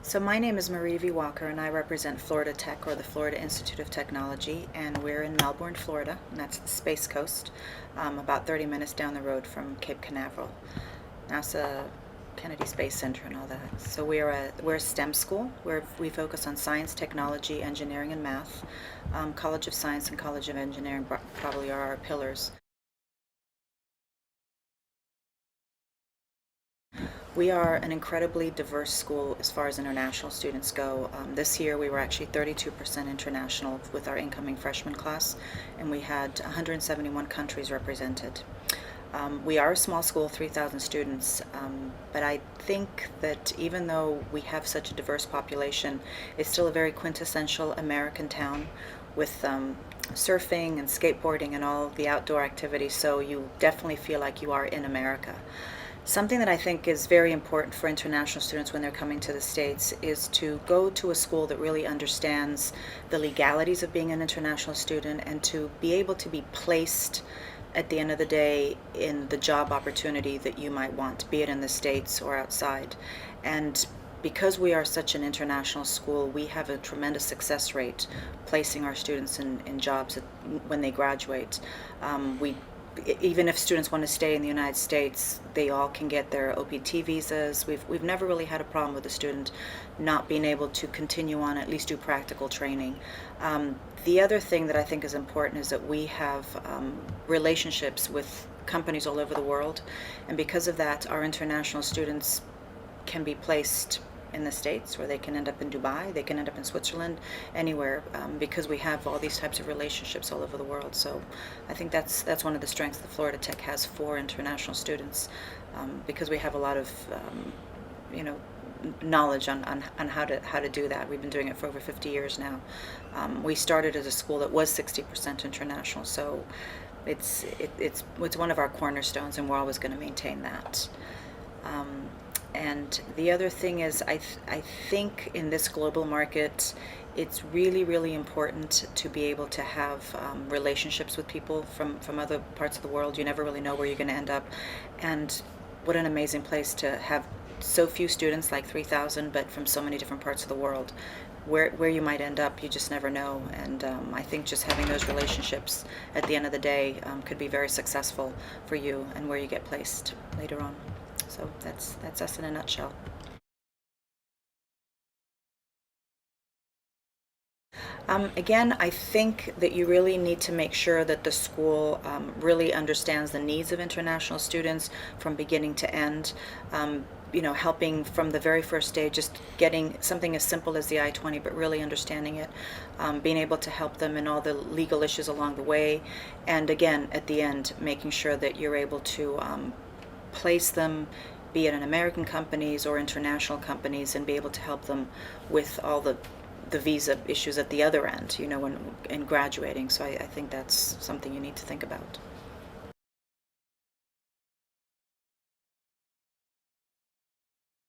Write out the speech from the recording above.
So my name is Marivi Walke, and I represent Florida Tech, or the Florida Institute of Technology, and we're in Melbourne, Florida, and that's the Space Coast, about 30 minutes down the road from Cape Canaveral, NASA Kennedy Space Center and all that. So we're a STEM school where we focus on science, technology, engineering, and math. College of Science and College of Engineering probably are our pillars. We are an incredibly diverse school as far as international students go. This year we were actually 32% international with our incoming freshman class, and we had 171 countries represented. We are a small school, 3,000 students, but I think that even though we have such a diverse population, it's still a very quintessential American town with surfing and skateboarding and all the outdoor activities, so you definitely feel like you are in America. Something that I think is very important for international students when they're coming to the States is to go to a school that really understands the legalities of being an international student and to be able to be placed at the end of the day in the job opportunity that you might want, be it in the States or outside. And because we are such an international school, we have a tremendous success rate placing our students in jobs when they graduate. We Even if students want to stay in the United States, they all can get their OPT visas. We've never really had a problem with a student not being able to continue on, at least do practical training. The other thing that I think is important is that we have relationships with companies all over the world, and because of that, our international students can be placed in the States, or they can end up in Dubai, they can end up in Switzerland, anywhere, because we have all these types of relationships all over the world. So I think that's one of the strengths that Florida Tech has for international students, because we have a lot of you know knowledge on how to do that. We've been doing it for over 50 years now. We started as a school that was 60% international, so it's one of our cornerstones, and we're always going to maintain that. And the other thing is, I think in this global market, it's really, really important to be able to have relationships with people from other parts of the world. You never really know where you're going to end up. And what an amazing place to have so few students, like 3,000, but from so many different parts of the world. Where you might end up, you just never know. And I think just having those relationships at the end of the day could be very successful for you and where you get placed later on. So that's us in a nutshell. Again, I think that you really need to make sure that the school really understands the needs of international students from beginning to end. Helping from the very first day, just getting something as simple as the I-20, but really understanding it, being able to help them in all the legal issues along the way, and again, at the end, making sure that you're able to place them, be it in American companies or international companies, and be able to help them with all the visa issues at the other end, when in graduating. So I think that's something you need to think about.